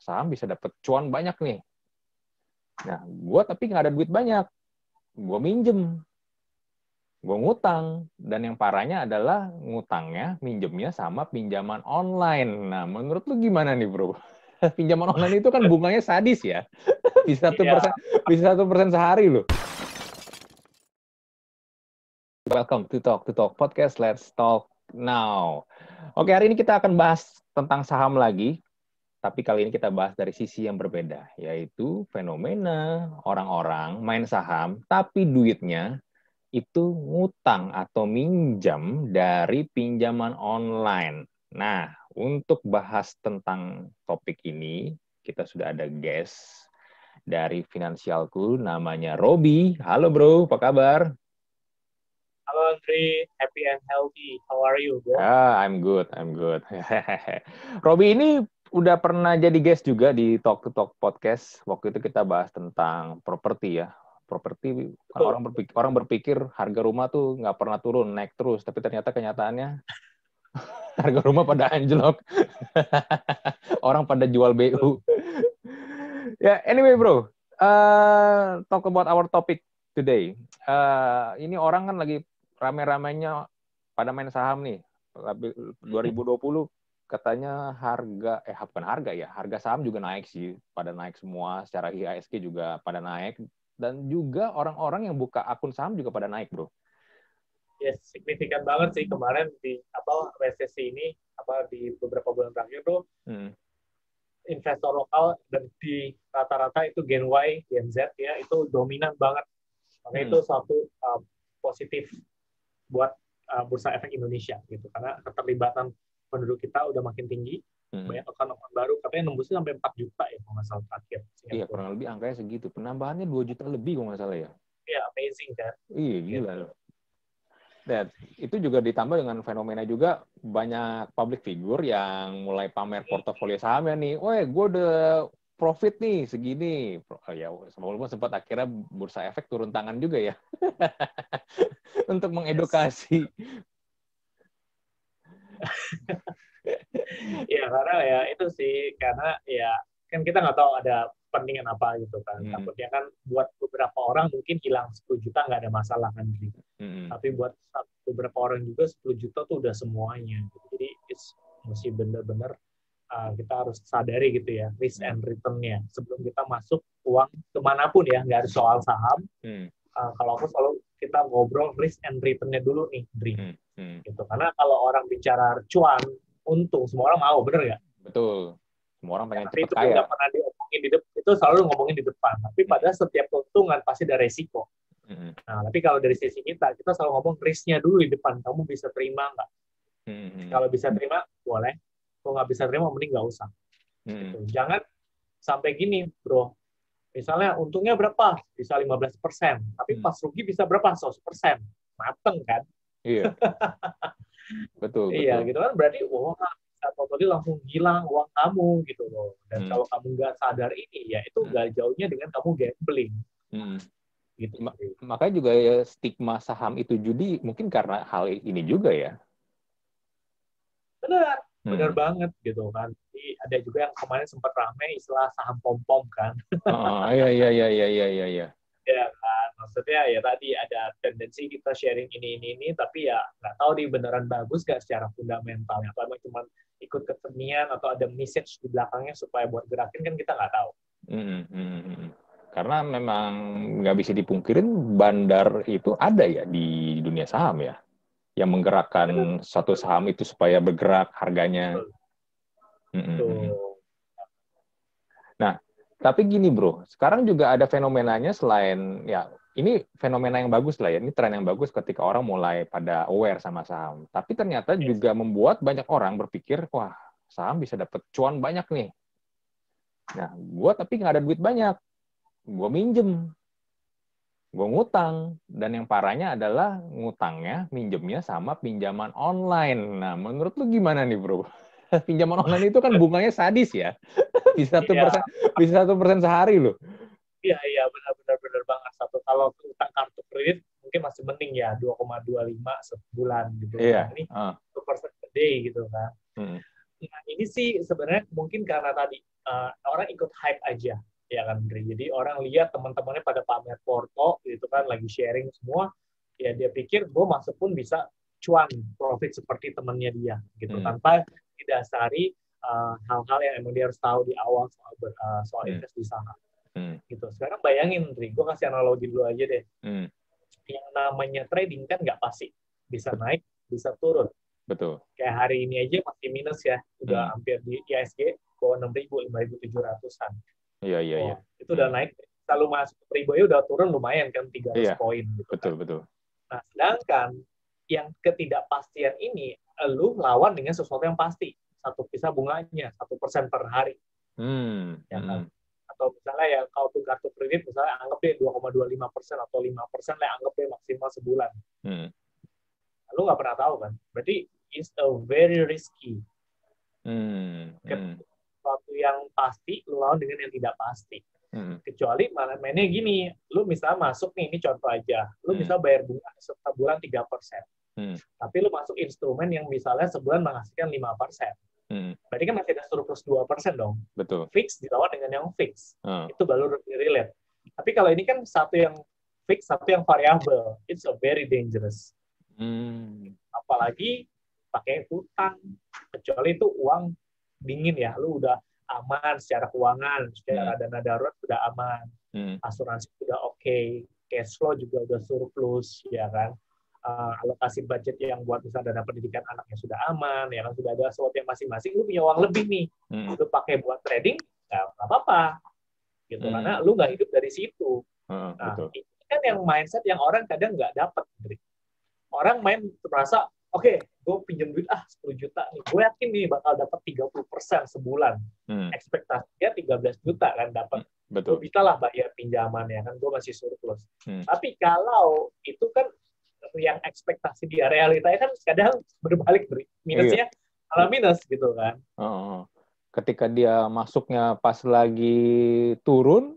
saham bisa dapat cuan banyak nih. Nah, gue tapi nggak ada duit banyak. Gue minjem. Gue ngutang. Dan yang parahnya adalah ngutangnya, minjemnya sama pinjaman online. Nah, menurut lu gimana nih, bro? Pinjaman online itu kan bunganya sadis ya. Bisa 1%, Iya, bisa 1% sehari loh. Welcome to Talk Podcast. Let's talk now. Oke, hari ini kita akan bahas tentang saham lagi. Tapi kali ini kita bahas dari sisi yang berbeda, yaitu fenomena orang-orang main saham, tapi duitnya itu ngutang atau minjam dari pinjaman online. Nah, untuk bahas tentang topik ini, kita sudah ada guest dari Finansialku, namanya Robi. Halo bro, apa kabar? halo Andre, happy and healthy. How are you, bro? I'm good. Robi ini udah pernah jadi guest juga di Talk to Talk Podcast. Waktu itu kita bahas tentang properti ya. Properti, orang berpikir harga rumah tuh nggak pernah turun, naik terus. Tapi ternyata kenyataannya harga rumah pada anjlok. Orang pada jual BU. Ya, anyway bro, talk about our topic today. Ini orang kan lagi rame-ramenya pada main saham nih. 2020 katanya harga saham juga naik sih, pada naik semua, secara IHSG juga pada naik, dan juga orang-orang yang buka akun saham juga pada naik, bro. Yes, signifikan banget sih kemarin di resesi ini di beberapa bulan terakhir tuh investor lokal dan di rata-rata itu Gen Y, Gen Z ya itu dominan banget. Makanya itu suatu positif buat bursa efek Indonesia gitu karena keterlibatan penduduk kita udah makin tinggi. Banyak akun baru katanya nembusnya sampai 4 juta ya kalau nggak salah terakhir. Iya, kurang lebih angkanya segitu. Penambahannya 2 juta lebih kalau nggak salah ya. Iya, amazing kan. Iya, gila loh. Dan itu juga ditambah dengan fenomena juga banyak public figure yang mulai pamer portofolio sahamnya nih. Woi, gue udah profit nih segini. Ya, walaupun sempat akhirnya bursa efek turun tangan juga ya. Untuk mengedukasi. Ya karena ya itu sih karena ya kan kita nggak tahu ada kepentingan apa gitu kan. Takutnya kan buat beberapa orang mungkin hilang 10 juta nggak ada masalah kan. Tapi buat beberapa orang juga 10 juta tuh udah semuanya. Jadi mesti benar-benar kita harus sadari gitu ya risk and return-nya sebelum kita masuk uang kemanapun ya, nggak harus soal saham. Kalau aku selalu kita ngobrol risk and return-nya dulu nih, Dri. Gitu. Karena kalau orang bicara cuan, untung, semua orang mau, bener nggak? Betul. Semua orang pengen cepat kaya. Itu udah pernah diomongin itu selalu ngomongin di depan. Tapi pada setiap keuntungan pasti ada resiko. Nah, tapi kalau dari sisi kita selalu ngomong risk-nya dulu di depan. Kamu bisa terima nggak? Kalau bisa terima, boleh. Kalau nggak bisa terima, mending nggak usah. Gitu. Jangan sampai gini, bro. Misalnya untungnya berapa? Bisa 15%. Tapi pas rugi bisa berapa? 100%. Mateng kan? Iya. Betul. Iya, gitu kan. Berarti, totally langsung hilang uang kamu gitu loh. Dan kalau kamu nggak sadar ini, ya itu nggak jauhnya dengan kamu gambling. Gitu. Makanya juga ya, stigma saham itu judi mungkin karena hal ini juga ya. Benar banget gitu kan. Jadi ada juga yang kemarin sempat ramai istilah saham pom-pom kan. Iya. Ya kan, maksudnya ya tadi ada tendensi kita sharing ini, tapi ya nggak tahu nih beneran bagus nggak secara fundamental. Atau emang cuma ikut kesenian atau ada message di belakangnya supaya buat gerakin kan kita nggak tahu. Karena memang nggak bisa dipungkirin bandar itu ada ya di dunia saham ya, yang menggerakkan satu saham itu supaya bergerak harganya. Nah, tapi gini bro, sekarang juga ada fenomenanya selain ya ini fenomena yang bagus lah ya, ini tren yang bagus ketika orang mulai pada aware sama saham. Tapi ternyata juga membuat banyak orang berpikir, wah saham bisa dapat cuan banyak nih. Nah, gue tapi nggak ada duit banyak, gue minjem, gue ngutang, dan yang parahnya adalah ngutangnya, minjemnya sama pinjaman online. Nah, menurut lu gimana nih bro? Pinjaman online itu kan bunganya sadis ya, bisa 1% sehari loh. Iya benar banget. Kalau utang kartu kredit mungkin masih mending ya 2,25 sebulan gitu. Iya. Ini 2% per day gitu kan. Nah, ini sih sebenarnya mungkin karena tadi orang ikut hype aja, ya kan, Dri. Jadi orang lihat teman-temannya pada pamer porto, gitu kan, lagi sharing semua, ya dia pikir gue masuk pun bisa cuan profit seperti temannya dia, gitu, tanpa didasari hal-hal yang emang dia harus tahu di awal soal invest di saham. Gitu. Sekarang bayangin, Dri, gue kasih analogi dulu aja deh. Yang namanya trading kan nggak pasti, bisa naik, bisa turun. Betul. Kayak hari ini aja masih minus ya, udah hampir di IHSG bawah 6.000, 5.700-an. Iya. Itu udah naik. Kalau masuk ke 1.000 ya udah turun lumayan kan, 300 poin gitu. Betul. Nah, sedangkan yang ketidakpastian ini, lu lawan dengan sesuatu yang pasti. Satu pisah bunganya, 1% per hari. Ya kan? Atau misalnya ya kalau tuh kartu kredit misalnya anggap deh 2,25% atau 5% lah, anggap deh maksimal sebulan. Lu nggak pernah tahu kan? Berarti it's a very risky. Sesuatu yang pasti lu lawan dengan yang tidak pasti. Kecuali mainnya gini, lu misalnya masuk nih, ini contoh aja, lu bisa bayar bunga setiap bulan 3%. Tapi lu masuk instrumen yang misalnya sebulan menghasilkan 5%. Berarti kan masih ada surplus 2% dong. Betul. Fix dilawan dengan yang fix. Itu baru relate. Tapi kalau ini kan satu yang fix, satu yang variabel. It's a very dangerous. Apalagi pakai hutang. Kecuali itu uang dingin ya. Lu udah aman secara keuangan, secara dana darurat sudah aman. Asuransi sudah oke. Cash flow juga udah surplus, ya kan. Alokasi budget yang buat misalnya dana pendidikan anaknya sudah aman, ya kan, sudah ada sesuatu yang masing-masing, lu punya uang lebih nih, lu pakai buat trading, nggak apa-apa, gitu, karena lu nggak hidup dari situ. Nah, ini kan yang mindset yang orang kadang nggak dapat, orang main merasa, oke, gue pinjam duit 10 juta nih, gue yakin nih bakal dapat 30% sebulan, ekspektasinya 13 juta kan dapat, gue bisa lah bayar pinjaman ya kan, gue masih surplus. Tapi kalau itu kan yang ekspektasi dia, realitanya kan kadang berbalik, minusnya malah minus gitu kan. Ketika dia masuknya pas lagi turun,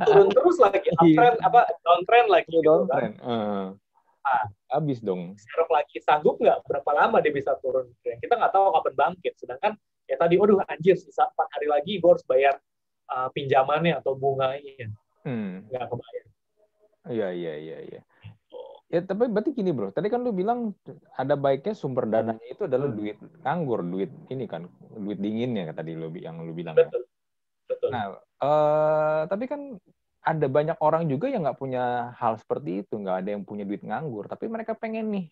turun terus lagi, uptrend downtrend lagi gitu kan. Habis dong. Serok lagi, sanggup nggak berapa lama dia bisa turun? Kita nggak tahu kapan bangkit. Sedangkan ya tadi, waduh anjir, sisa 4 hari lagi gue harus bayar pinjamannya atau bunganya. Nggak kebayar. Iya. Ya, tapi berarti gini bro, tadi kan lu bilang ada baiknya sumber dananya itu adalah duit nganggur, duit ini kan, duit dinginnya tadi yang lu bilang. Betul. Nah, tapi kan ada banyak orang juga yang nggak punya hal seperti itu, nggak ada yang punya duit nganggur, tapi mereka pengen nih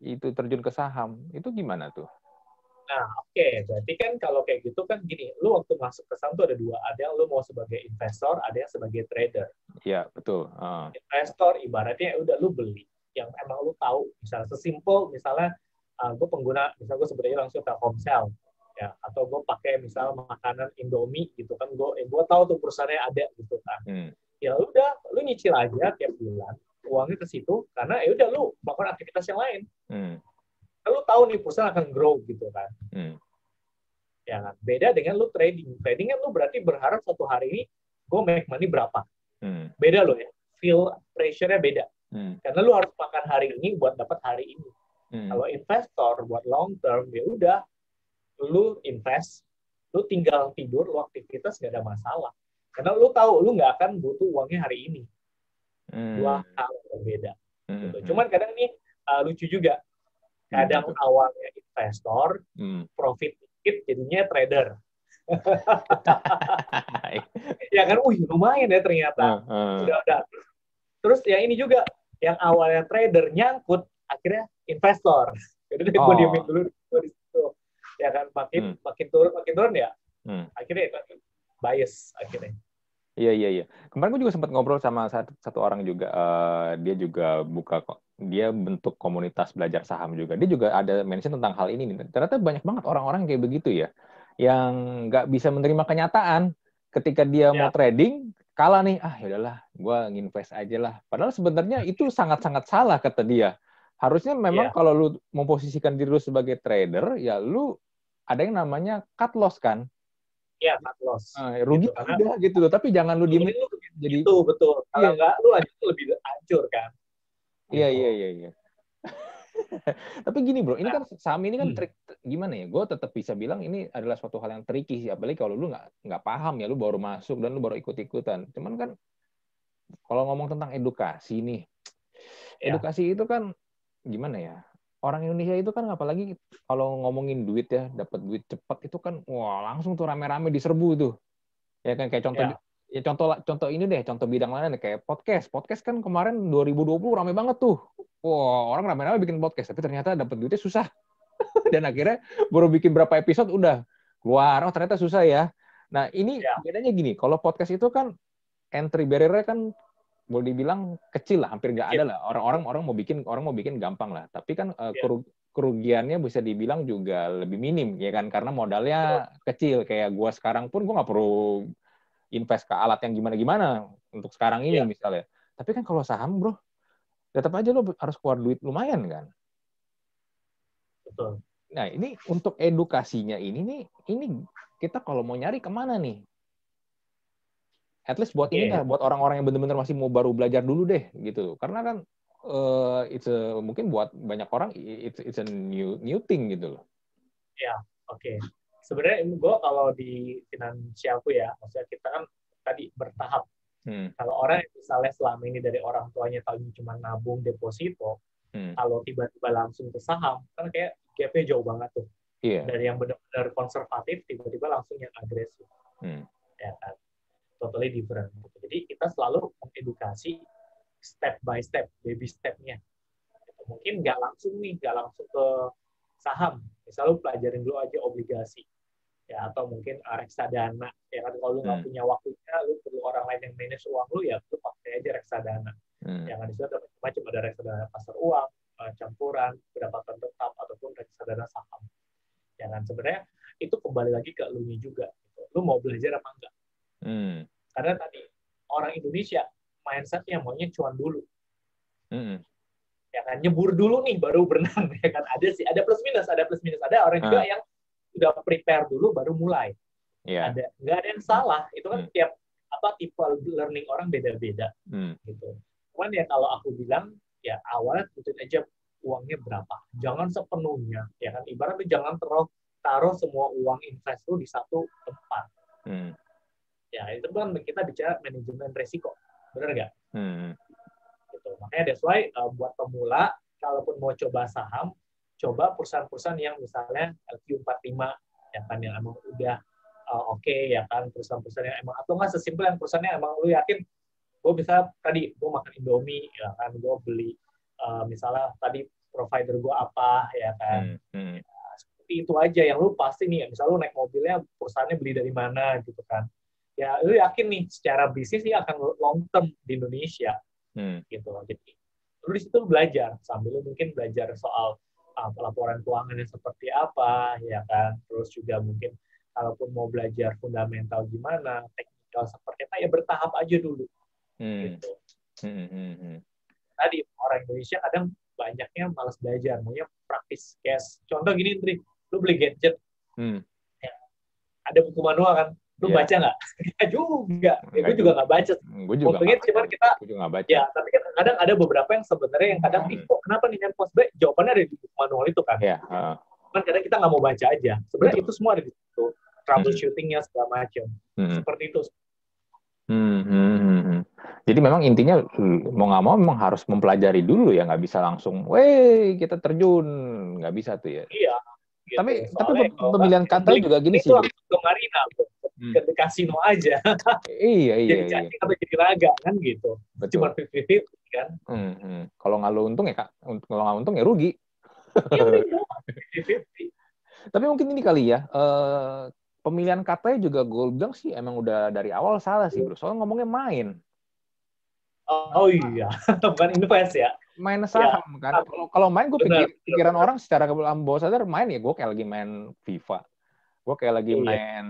itu terjun ke saham, itu gimana tuh? Nah, oke. Berarti kan kalau kayak gitu kan gini, lu waktu masuk ke saham tuh ada dua. Ada yang lu mau sebagai investor, ada yang sebagai trader. Iya, betul. Investor ibaratnya udah lu beli yang emang lu tahu. Misalnya sesimpel, misalnya gue pengguna, misalnya gue sebenarnya langsung Telkomsel, ya, atau gue pakai misalnya makanan Indomie gitu kan, gue tahu tuh perusahaannya ada gitu kan. Ya udah, lu nyicil aja tiap bulan, uangnya ke situ, karena ya udah lu melakukan aktivitas yang lain. Lu tahu nih perusahaan akan grow gitu kan. Ya kan? Beda dengan lu trading. Trading kan lu berarti berharap suatu hari ini gue make money berapa. Beda lo ya. Feel pressure-nya beda. Karena lu harus makan hari ini buat dapat hari ini. Kalau investor buat long term, ya udah lu invest, lu tinggal tidur, lu aktivitas nggak ada masalah. Karena lu tahu lu nggak akan butuh uangnya hari ini. Dua hal berbeda. Gitu. Cuman kadang nih lucu juga. Kadang awalnya investor, profit dikit, jadinya trader. Ya kan, lumayan ya ternyata. Udah. Terus yang ini juga, yang awalnya trader nyangkut, akhirnya investor. Jadi gue diemin dulu di situ. Ya kan, makin turun ya. Akhirnya itu bias akhirnya. Iya. Kemarin gue juga sempat ngobrol sama satu orang juga. Dia juga dia bentuk komunitas belajar saham juga. Dia juga ada mention tentang hal ini nih. Ternyata banyak banget orang-orang kayak begitu ya, yang nggak bisa menerima kenyataan ketika dia mau trading kalah nih. Yaudahlah, gue nginvest aja lah. Padahal sebenarnya itu sangat-sangat salah kata dia. Harusnya memang kalau lu memposisikan diri lu sebagai trader, ya lu ada yang namanya cut loss kan. Iya, cut loss. Rugi gitu, udah gitu loh. Tapi jangan lu diemin. Jadi betul. Kalau enggak, lu lanjut lebih hancur kan. Iya. Tapi gini bro, ini kan saham ini kan trik gimana ya? Gue tetap bisa bilang ini adalah suatu hal yang tricky sih, apalagi kalau lu nggak paham ya, lu baru masuk dan lu baru ikut-ikutan. Cuman kan kalau ngomong tentang edukasi nih, edukasi itu kan gimana ya? Orang Indonesia itu kan apalagi kalau ngomongin duit ya, dapat duit cepat itu kan wah langsung tuh rame-rame diserbu tuh. Ya kan kayak contoh ini deh, contoh bidang lain kayak podcast. Podcast kan kemarin 2020 rame banget tuh. Wah, orang rame-rame bikin podcast, tapi ternyata dapat duitnya susah. Dan akhirnya baru bikin berapa episode udah keluar, oh ternyata susah ya. Nah, ini bedanya gini, kalau podcast itu kan entry barrier-nya kan boleh dibilang kecil lah, hampir nggak ada lah. Orang mau bikin gampang lah. Tapi kan kerugiannya bisa dibilang juga lebih minim ya kan, karena modalnya kecil. Kayak gua sekarang pun gua nggak perlu invest ke alat yang gimana-gimana untuk sekarang ini misalnya. Tapi kan kalau saham bro, tetap aja lo harus keluar duit lumayan kan. Betul. Nah ini untuk edukasinya ini kita kalau mau nyari kemana nih? At least buat ini dah, buat orang-orang yang benar-benar masih mau baru belajar dulu deh gitu. Karena kan mungkin buat banyak orang it's a new thing gitu loh. Ya, oke. Sebenarnya gue kalau di finansialku ya, maksudnya kita kan tadi bertahap. Kalau orang yang misalnya selama ini dari orang tuanya tahunya cuma nabung deposito, kalau tiba-tiba langsung ke saham, kan kayak gap-nya jauh banget tuh. Dari yang benar-benar konservatif, tiba-tiba langsung yang agresif. Ya kan? Totally different. Jadi kita selalu mengedukasi step by step, baby step-nya. Mungkin nggak langsung ke saham. Misalnya lu pelajarin dulu aja obligasi. Ya, atau mungkin reksadana. Ya kan, kalau lu nggak punya waktunya, lu perlu orang lain yang manage uang lu, ya lu pakai aja reksadana. Ya kan, di situ ada macam, ada reksadana pasar uang, campuran, pendapatan tetap, ataupun reksadana saham. Ya kan, sebenarnya itu kembali lagi ke lu juga. Lu mau belajar apa enggak? Karena tadi, orang Indonesia, mindset-nya maunya cuan dulu. Ya kan, nyebur dulu nih, baru berenang. Ya kan, ada plus minus. Ada orang juga yang udah prepare dulu baru mulai. Nggak ada yang salah. Itu kan tiap tipe learning orang beda-beda. Gitu. Cuman ya kalau aku bilang ya awalnya tentuin aja uangnya berapa. Jangan sepenuhnya. Ya kan, ibaratnya jangan taruh semua uang invest lu di satu tempat. Ya itu kan kita bicara manajemen resiko. Benar nggak? Gitu. Makanya that's why buat pemula kalaupun mau coba saham, coba perusahaan-perusahaan yang misalnya LQ45 ya kan, yang emang udah oke, ya kan, perusahaan-perusahaan yang emang, atau nggak sesimpel yang perusahaannya emang lu yakin gue bisa tadi gue makan Indomie ya kan, gue beli misalnya tadi provider gue apa ya kan, ya, seperti itu aja yang lu pasti nih, misalnya lu naik mobilnya perusahaannya beli dari mana gitu kan, ya lu yakin nih secara bisnis sih akan long term di Indonesia gitu. Jadi lu di situ belajar sambil lu mungkin belajar soal pelaporan keuangannya seperti apa, ya kan. Terus juga mungkin kalaupun mau belajar fundamental gimana, teknikal seperti apa, ya bertahap aja dulu. Gitu. Tadi orang Indonesia kadang banyaknya malas belajar, maunya praktis. Kayak contoh gini, Tri, lu beli gadget, ya, ada buku manual kan, lu baca nggak? juga. Gue juga nggak baca. Gue juga nggak baca. Ya, tapi kan kadang ada beberapa yang sebenarnya yang kadang, kenapa nih handphone? Sebenarnya jawabannya ada di buku manual itu kan. Kan kadang kita nggak mau baca aja. Sebenarnya itu semua ada di situ. Troubleshooting-nya segala macam. Seperti itu. Jadi memang intinya mau nggak mau memang harus mempelajari dulu ya, nggak bisa langsung, weh kita terjun, nggak bisa tuh ya. Iya. Gitu. Tapi pemilihan kata juga gini sih. Itu langsung ke Marina, ke kasino aja. Iya. Jadi cacing atau jadi laga kan gitu. Betul. Cuma 50-50 kan. Kalau nggak lu untung ya kak, kalau nggak untung ya rugi. Iya, 50-50. Tapi mungkin ini kali ya, pemilihan katanya juga gue bilang sih emang udah dari awal salah sih bro. Soalnya ngomongnya main. Oh iya, bukan invest ya. Main saham ya, kan. Kalau main gue pikiran orang secara bawah sadar main ya gue kayak lagi main FIFA. Gue kayak lagi main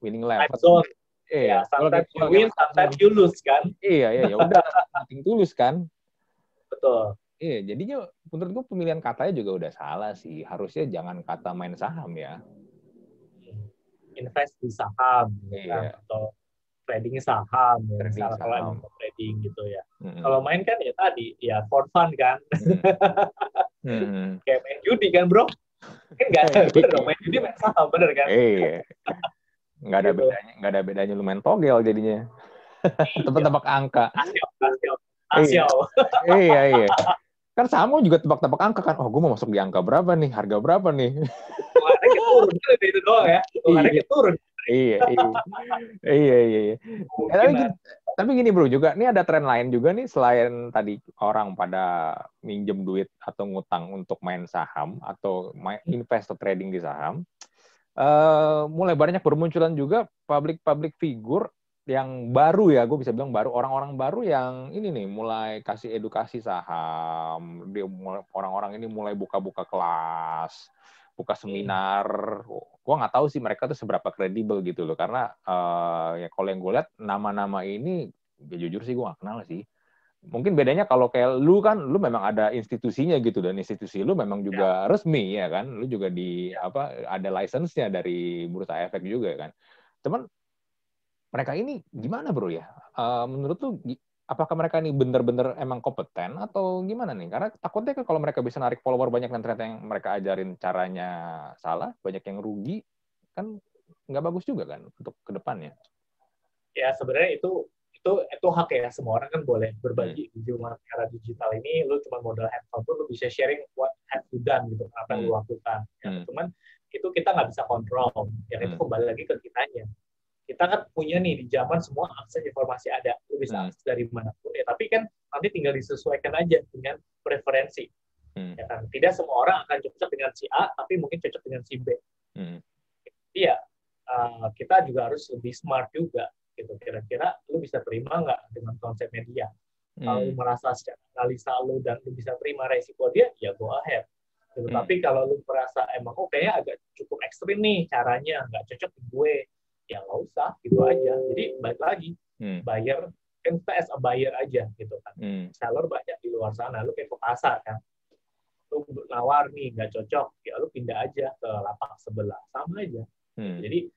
winning level. Iya, sometimes you win, sometimes you lose kan. Iya, ya udah nothing tulus kan. Betul. Iya, jadinya menurut gue pemilihan katanya juga udah salah sih. Harusnya jangan kata main saham ya. Invest di saham, kan? Atau trading saham, ya. Misalnya kalau emang trading gitu ya. Kalau main kan ya tadi, ya for fun kan. Kayak main judi kan bro, kan nggak ada bener dong, main judi main saham bener kan? Iya, nggak ada bedanya lu main togel jadinya. Tebak-tebak angka. Asio. Iya. Kan sama juga tebak-tebak angka kan. Oh, gue mau masuk di angka berapa nih? Harga berapa nih? Tuhannya turun itu doang ya. Tuhannya turun. Iya. Tapi gini bro, juga ini ada tren lain juga nih, selain tadi orang pada minjem duit atau ngutang untuk main saham atau investor trading di saham, mulai banyak bermunculan juga public figure yang baru ya, gue bisa bilang baru, orang-orang baru yang ini nih mulai kasih edukasi saham, orang-orang ini mulai buka-buka kelas, buka seminar. Gue nggak tahu sih mereka tuh seberapa kredibel gitu loh, karena ya kalau yang gue lihat nama-nama ini, ya jujur sih gue nggak kenal sih. Mungkin bedanya kalau kayak lu kan, lu memang ada institusinya gitu, dan institusi lu memang juga resmi ya kan, lu juga ada license-nya dari Bursa Efek juga kan. Cuman mereka ini gimana bro ya? Menurut lu apakah mereka ini benar-benar emang kompeten atau gimana nih? Karena takutnya kan kalau mereka bisa narik follower banyak dan ternyata yang mereka ajarin caranya salah, banyak yang rugi, kan nggak bagus juga kan untuk kedepannya. Ya sebenarnya itu hak ya, semua orang kan boleh berbagi di era digital ini. Lu cuma modal handphone tuh lu bisa sharing what have you done gitu, apa yang lu lakukan. Ya, cuman itu kita nggak bisa kontrol. Ya itu kembali lagi ke kitanya. Kita kan punya nih di zaman semua akses informasi ada, lu bisa akses dari manapun ya. Tapi kan nanti tinggal disesuaikan aja dengan preferensi. Ya kan, tidak semua orang akan cocok dengan si A, tapi mungkin cocok dengan si B. Iya, kita juga harus lebih smart juga. Gitu. Kira-kira lu bisa terima nggak dengan konsep media? Kalau lu merasa secara analisa lu dan lu bisa terima resiko dia, ya go ahead. Gitu. Tapi kalau lu merasa emang kayaknya agak cukup ekstrim nih caranya, nggak cocok di gue, ya nggak usah, gitu aja. Jadi balik lagi, buyer, kan kita as a buyer aja gitu kan. Seller banyak di luar sana, lu kayak ke pasar kan. Lu nawar nih, nggak cocok, ya lu pindah aja ke lapak sebelah, sama aja. Jadi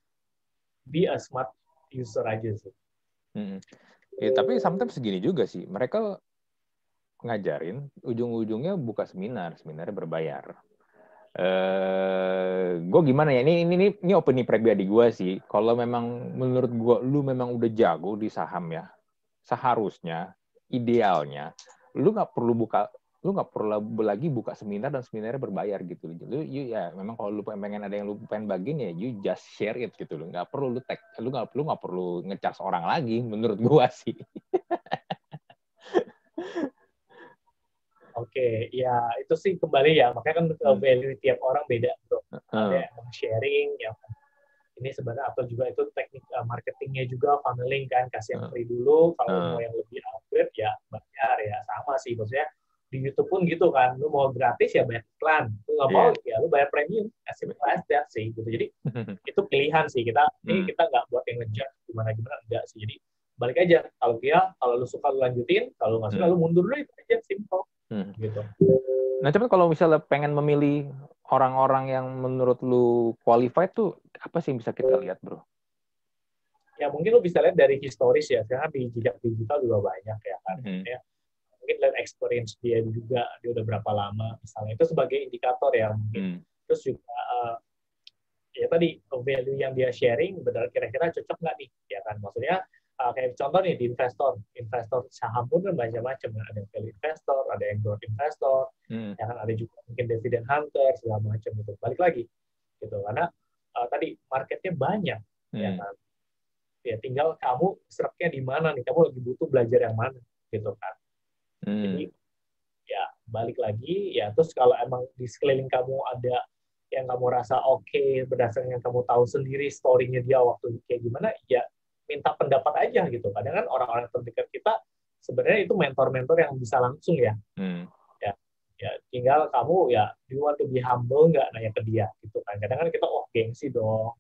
be a smart user aja sih. Ya, tapi sometimes segini juga sih, mereka ngajarin, ujung-ujungnya buka seminarnya berbayar. Gue gimana ya, ini opini pribadi gue sih. Kalau memang menurut gue lu memang udah jago di saham ya, seharusnya idealnya lu nggak perlu lagi buka seminar dan seminarnya berbayar gitu. Lu ya memang kalau lu pengen ada yang lu pengen bagiin ya you just share it gitu. Lu nggak perlu lu nggak perlu ngecharge orang lagi menurut gue sih. Oke, ya itu sih kembali ya, makanya kan value tiap orang beda bro. Ada yang sharing, yang ini sebenarnya, atau juga itu teknik marketingnya juga, funneling kan, kasih yang free dulu, kalau mau yang lebih upgrade ya bayar, ya sama sih. Maksudnya di YouTube pun gitu kan, lu mau gratis ya bayar iklan, lu nggak mau ya lu bayar premium, as simple as that sih gitu. Jadi itu pilihan sih, kita nggak buat yang ngejar gimana enggak sih. Jadi balik aja, kalau lu suka lu lanjutin, kalau nggak suka lu mundur dulu, itu aja, simple. Gitu. Nah, cuman kalau misalnya pengen memilih orang-orang yang menurut lu qualified tuh apa sih yang bisa kita lihat, bro? Ya mungkin lu bisa lihat dari historis ya, karena di jejak digital juga banyak ya kan. Ya, mungkin lihat experience dia juga, dia udah berapa lama misalnya, itu sebagai indikator ya mungkin. Terus juga ya tadi value yang dia sharing benar kira-kira cocok nggak nih, ya kan. Maksudnya kayak contoh nih di investor saham pun kan macam-macam, ada yang value investor, ada yang growth investor, ya kan, ada juga mungkin dividend hunter segala macam gitu. Balik lagi gitu, karena tadi marketnya banyak, ya kan. Ya tinggal kamu seraknya di mana nih, kamu lagi butuh belajar yang mana gitu kan. Jadi ya balik lagi ya, terus kalau emang di sekeliling kamu ada yang kamu rasa oke, berdasarkan yang kamu tahu sendiri story-nya dia waktu kayak gimana, ya minta pendapat aja gitu. Kadang kan orang-orang terdekat kita sebenarnya itu mentor-mentor yang bisa langsung ya. Ya tinggal kamu ya, do you want to be humble nggak nanya ke dia gitu kan. Kadang kan kita gengsi dong.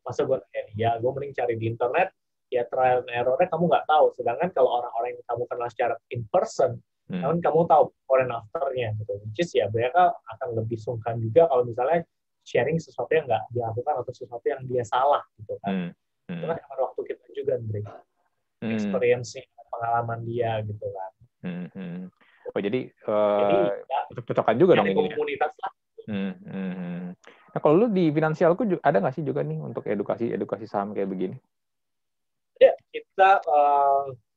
Masa gue nanya dia, gue mending cari di internet, ya trial and error-nya kamu nggak tahu. Sedangkan kalau orang-orang yang kamu kenal secara in person, namun kamu tahu before and after-nya gitu. Which is ya mereka akan lebih sungkan juga kalau misalnya sharing sesuatu yang nggak dilakukan atau sesuatu yang dia salah gitu kan. Itu kan emang waktu kita juga, Andre. Experience-nya, pengalaman dia gitu kan. Oh jadi ya, cocokan juga dong ini. Komunitas lah. Nah kalau lu di finansialku ada nggak sih juga nih untuk edukasi saham kayak begini? Ya,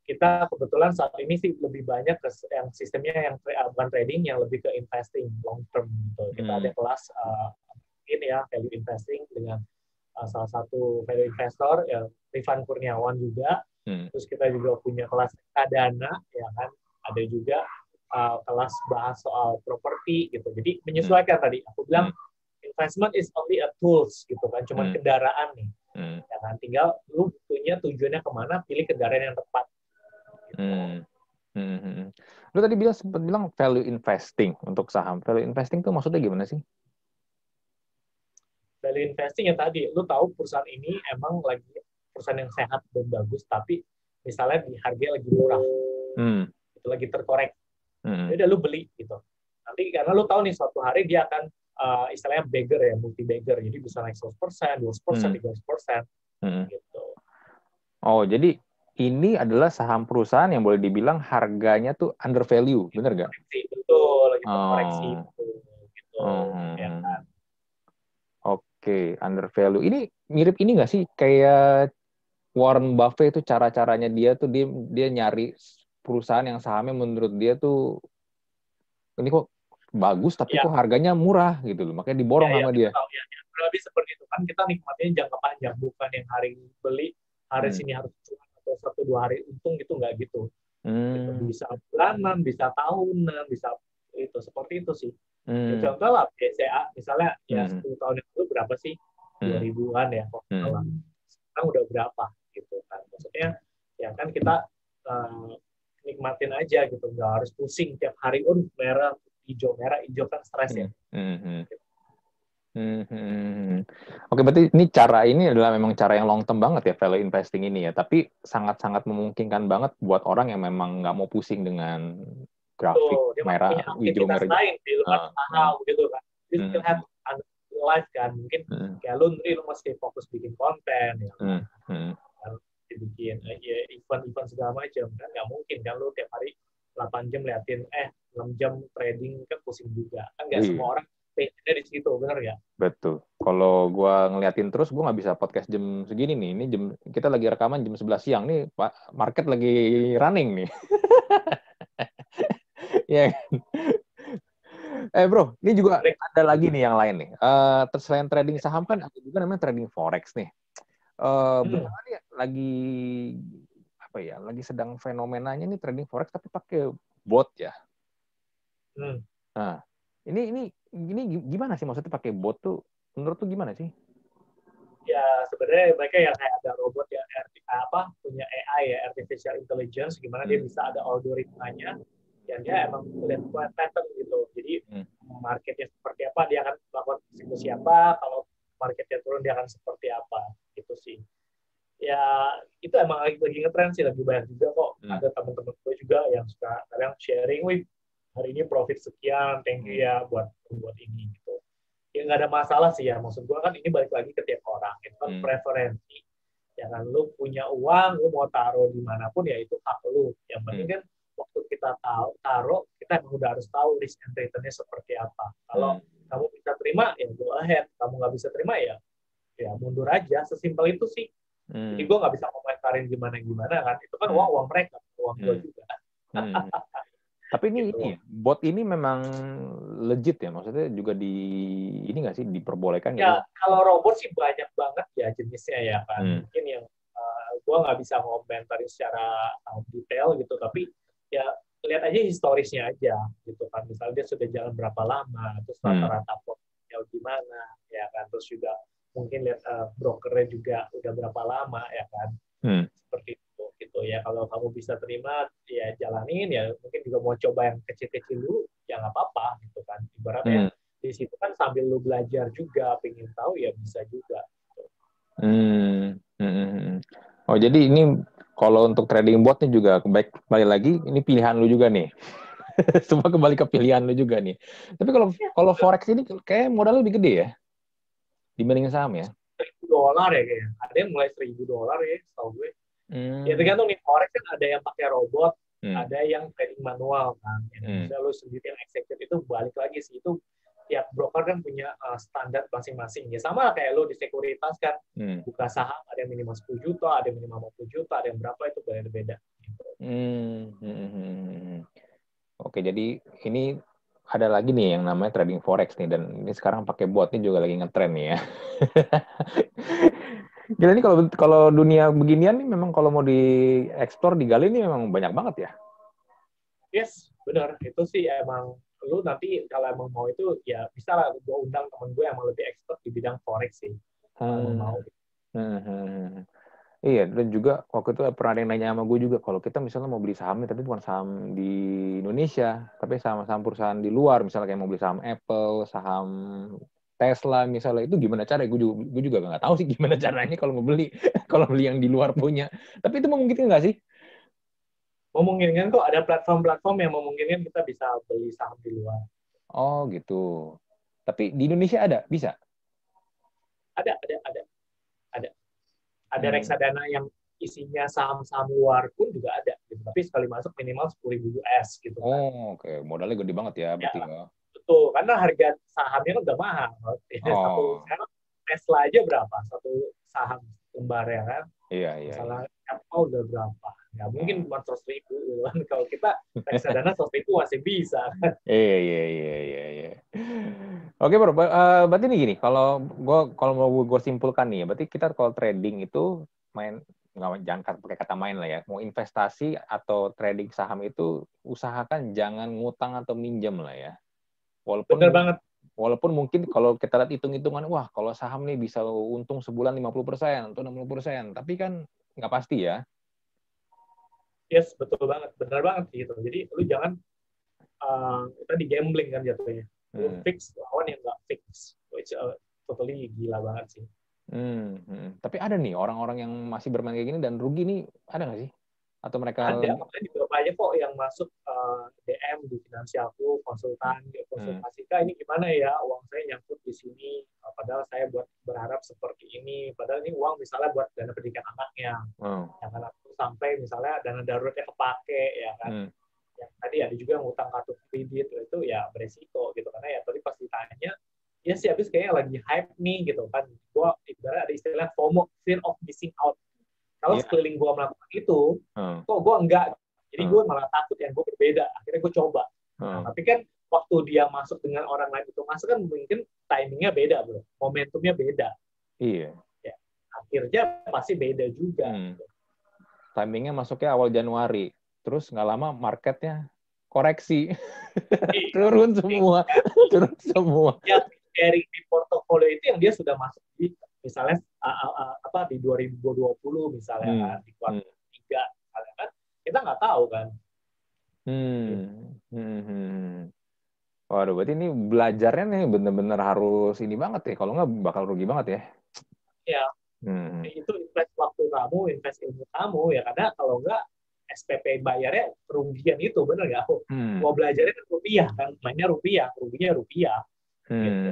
kita kebetulan saat ini sih lebih banyak ke yang sistemnya yang bukan trading, yang lebih ke investing long term gitu. Kita ada kelas ini ya value investing dengan salah satu value investor ya Rifan Kurniawan juga. Terus kita juga punya kelas reksadana ya kan. Ada juga kelas bahas soal properti gitu. Jadi menyesuaikan tadi aku bilang investment is only a tools gitu kan, cuman kendaraan nih. Ya kan, tinggal lu punya tujuannya kemana, pilih kendaraan yang tepat. Gitu. Lu tadi sempat bilang value investing untuk saham. Value investing tuh maksudnya gimana sih? Value investing yang tadi, lu tahu perusahaan ini emang lagi perusahaan yang sehat dan bagus, tapi misalnya di harga lagi murah, itu lagi terkorek, ya udah lu beli gitu. Nanti karena lu tahu nih suatu hari dia akan istilahnya beggar ya, multi beggar, jadi bisa naik 100%, 200%, 300%, gitu. Oh, jadi ini adalah saham perusahaan yang boleh dibilang harganya tuh under value, bener nggak? Betul, lagi terkoreksi, gitu. Ya kan? Oke, under value. Ini mirip ini nggak sih kayak Warren Buffett itu cara-caranya dia tuh dia nyari perusahaan yang sahamnya menurut dia tuh ini kok bagus tapi kok harganya murah gitu loh, makanya diborong sama dia. Tahu, ya. Lebih seperti itu kan, kita nikmatnya jangka panjang, bukan yang hari beli hari sini harus cuan atau 1-2 hari untung gitu, nggak gitu. Gitu. Bisa bulanan, bisa tahunan, bisa itu seperti itu sih. Ya, contoh lah BCA misalnya ya 10 tahun yang lalu berapa sih? 2000-an ya kok salah. Sekarang udah berapa gitu kan. Maksudnya ya kan kita nikmatin aja gitu, nggak harus pusing tiap hari merah hijau kan stres ya. Oke, berarti ini adalah memang cara yang long term banget ya value investing ini ya, tapi sangat-sangat memungkinkan banget buat orang yang memang nggak mau pusing dengan grafik merah, hijau, merah. Lain di luar saham gitu kan. You still have life kan, mungkin kayak lu masih fokus bikin konten ya. Bikin event segala macam kan, nggak mungkin kan lu tiap hari 8 jam liatin 6 jam trading kan pusing juga kan, nggak semua orang passionnya di situ, benar ya? Betul. Kalau gua ngeliatin terus, gua nggak bisa podcast jam segini nih. Ini kita lagi rekaman jam 11 siang nih, Pak. Market lagi running nih. Ya. Bro, ini juga ada lagi nih yang lain nih. Selain trading saham kan ada juga namanya trading forex nih. Belakangan nih lagi apa ya? Lagi sedang fenomenanya nih trading forex tapi pakai bot ya. Nah, ini gimana sih maksudnya pakai bot tuh? Menurut tuh gimana sih? Ya sebenarnya mereka yang kayak ada robot yang punya AI ya, artificial intelligence, gimana dia bisa ada algoritmanya dan dia emang lihat pattern gitu. Jadi marketnya seperti apa, dia akan melakukan eksekusi apa, kalau marketnya turun dia akan seperti apa, gitu sih. Ya itu emang lagi ngetren sih, lagi banyak juga kok. Ada teman-teman gue juga yang suka kadang sharing, hari ini profit sekian, thank you ya buat ini gitu. Ya nggak ada masalah sih ya, maksud gue kan ini balik lagi ke tiap orang, itu kan preferensi. Ya kan, lu punya uang, lu mau taruh dimanapun ya itu hak lu. Yang penting kan waktu kita taruh, kita udah harus tahu risk and return-nya seperti apa. Kalau kamu bisa terima, ya go ahead. Kamu nggak bisa terima, ya mundur aja. Sesimpel itu sih. Jadi gue nggak bisa komentarin gimana kan. Itu kan uang mereka, uang gue juga. Tapi ini bot ini memang legit ya, maksudnya juga ini nggak sih diperbolehkan? Ya kalau robot sih banyak banget ya jenisnya ya kan. Mungkin yang gue nggak bisa ngomentarin secara detail gitu, tapi ya lihat aja historisnya aja gitu kan. Misalnya dia sudah jalan berapa lama, terus rata-rata portfolio gimana ya kan. Terus juga mungkin lihat brokernya juga udah berapa lama ya kan. Seperti itu gitu ya. Kalau kamu bisa terima ya jalanin, ya mungkin juga mau coba yang kecil-kecil dulu ya nggak apa-apa gitu kan. Ibaratnya di situ kan sambil lu belajar juga, pengen tahu ya bisa juga. Oh jadi ini kalau untuk trading bot nih juga kembali lagi ini pilihan lu juga nih. Semua kembali ke pilihan lu juga nih. Tapi kalau forex ini kayak modal lebih gede ya dibanding saham ya. $1.000 ya kayaknya. Ada yang mulai $1.000 ya, setahu gue. Ya tergantung nih, forex kan ada yang pakai robot, ada yang trading manual kan. Misalnya lo sendiri yang execute itu balik lagi sih itu tiap broker kan punya standar masing-masing. Ya sama kayak lo di sekuritas kan, buka saham ada yang minimal 10 juta, ada yang minimal 50 juta, ada yang berapa itu beda-beda. Gitu. Oke, jadi ini ada lagi nih yang namanya trading forex nih, dan ini sekarang pakai bot nih juga lagi ngetren nih ya. Gila nih kalau dunia beginian nih memang kalau mau dieksplor digali nih memang banyak banget ya. Yes, benar. Itu sih emang lu nanti kalau emang mau itu ya bisa lah gue undang temen gue yang emang lebih expert di bidang forex sih. Kalau mau. Iya, dan juga waktu itu pernah ada yang nanya sama gue juga, kalau kita misalnya mau beli saham, tapi bukan saham di Indonesia, tapi saham perusahaan di luar, misalnya kayak mau beli saham Apple, saham Tesla misalnya, itu gimana caranya? Gue juga nggak tahu sih gimana caranya kalau mau beli, kalau beli yang di luar punya. Tapi itu memungkinkan nggak sih? Memungkinkan kok, ada platform-platform yang memungkinkan kita bisa beli saham di luar. Oh gitu. Tapi di Indonesia ada? Bisa? Ada. Ada reksadana yang isinya saham-saham luar pun juga ada. Gitu. Tapi sekali masuk minimal 10.000 US gitu kan. Oh, oke. Modalnya gede banget ya, berarti ya. Betul, karena harga sahamnya kan udah mahal. Sekarang Tesla aja berapa? Satu saham lembar ya kan? Iya. Misalnya Apple udah berapa? Nggak mungkin cuma 100.000 gitu kan. Kalau kita reksadana 100.000 masih bisa kan? Iya. Oke, bro. Berarti nih gini, kalau mau gue simpulkan nih, berarti kita kalau trading itu jangan pakai kata main lah ya. Mau investasi atau trading saham itu usahakan jangan ngutang atau minjem lah ya. Bener banget. Walaupun mungkin kalau kita lihat hitung-hitungan, wah kalau saham nih bisa untung sebulan 50% atau 60%, tapi kan nggak pasti ya. Yes, betul banget. Bener banget gitu. Jadi lu jangan kita di gambling kan jatuhnya. Lu fix lawan yang nggak fix. Which totally gila banget sih. Tapi ada nih orang-orang yang masih bermain kayak gini dan rugi nih, ada nggak sih? Atau mereka ada, makanya juga banyak kok yang masuk DM di finansialku, konsultasi Kak, ini gimana ya, uang saya nyangkut di sini, padahal saya berharap seperti ini, padahal ini uang misalnya buat dana pendidikan anaknya, jangan aku sampai misalnya dana daruratnya kepake, ya kan. Yang tadi ada juga yang utang kartu kredit, itu ya beresiko gitu, karena ya tadi pas ditanya, ya sih habis kayaknya lagi hype nih gitu kan, gue ibarat ada istilah FOMO, fear of missing out. Kalau sekeliling gue melakukan itu, kok gue enggak. Jadi gue malah takut yang gue berbeda. Akhirnya gue coba. Nah, tapi kan waktu dia masuk dengan orang lain itu masuk kan mungkin timingnya beda, bro. Momentumnya beda. Iya. Ya, akhirnya pasti beda juga. Timingnya masuknya awal Januari. Terus nggak lama marketnya koreksi. Turun semua. Ya, dari di portofolio itu yang dia sudah masuk di misalnya di 2020 misalnya di kuartal 3 misalnya kan kita nggak tahu kan. Waduh, berarti ini belajarnya nih bener-bener harus ini banget ya, kalau nggak bakal rugi banget ya. Ya, itu invest waktu kamu, invest ilmu kamu ya, karena kalau nggak SPP bayarnya kerugian itu, bener nggak? Mau belajarnya kan rupiah kan, mainnya rupiah, ruginya rupiah. Gitu.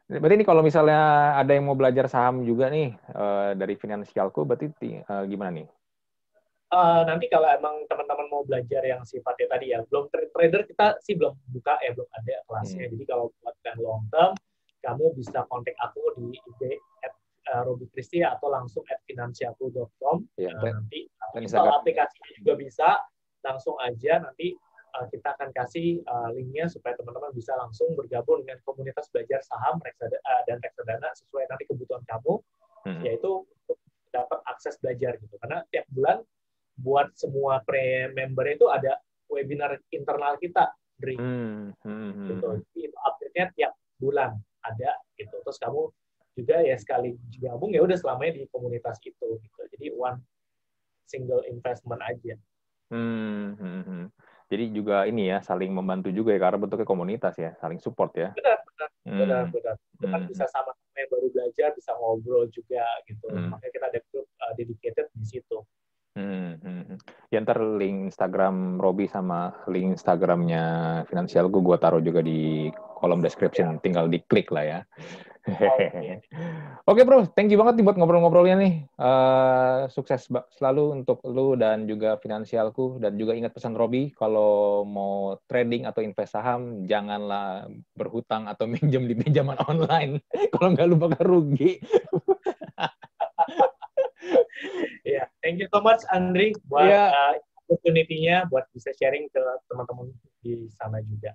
Berarti ini kalau misalnya ada yang mau belajar saham juga nih dari finansialku, berarti gimana nih? Nanti kalau emang teman-teman mau belajar yang sifatnya tadi ya, belum trader kita sih belum buka ya, belum ada kelasnya. Jadi kalau buat yang long term, kamu bisa kontak aku di IG @robikristi atau langsung @finansialku.com. Nanti kalau aplikasinya juga bisa, langsung aja nanti kita akan kasih linknya supaya teman-teman bisa langsung bergabung dengan komunitas belajar saham dan reksadana sesuai nanti kebutuhan kamu, yaitu untuk dapat akses belajar gitu. Karena tiap bulan buat semua pre-member itu ada webinar internal kita, Dri. Gitu. Jadi itu update-nya tiap bulan ada gitu. Terus kamu juga ya sekali gabung ya udah selamanya di komunitas itu gitu. Jadi one single investment aja. Jadi juga ini ya, saling membantu juga ya, karena bentuknya komunitas ya, saling support ya. Benar. Kan bisa sama-sama yang baru belajar, bisa ngobrol juga gitu. Makanya kita ada grup dedicated di situ. Ya ntar link Instagram Robi sama link Instagramnya Finansialku gue taruh juga di kolom description, tinggal diklik lah ya. Oke bro, thank you banget nih buat ngobrol-ngobrolnya nih. Sukses selalu untuk lu dan juga finansialku. Dan juga ingat pesan Robi, kalau mau trading atau invest saham, janganlah berhutang atau minjem di pinjaman online. Kalau nggak lu bakal rugi. Ya, thank you so much Andri buat opportunity-nya, buat bisa sharing ke teman-teman di sana juga.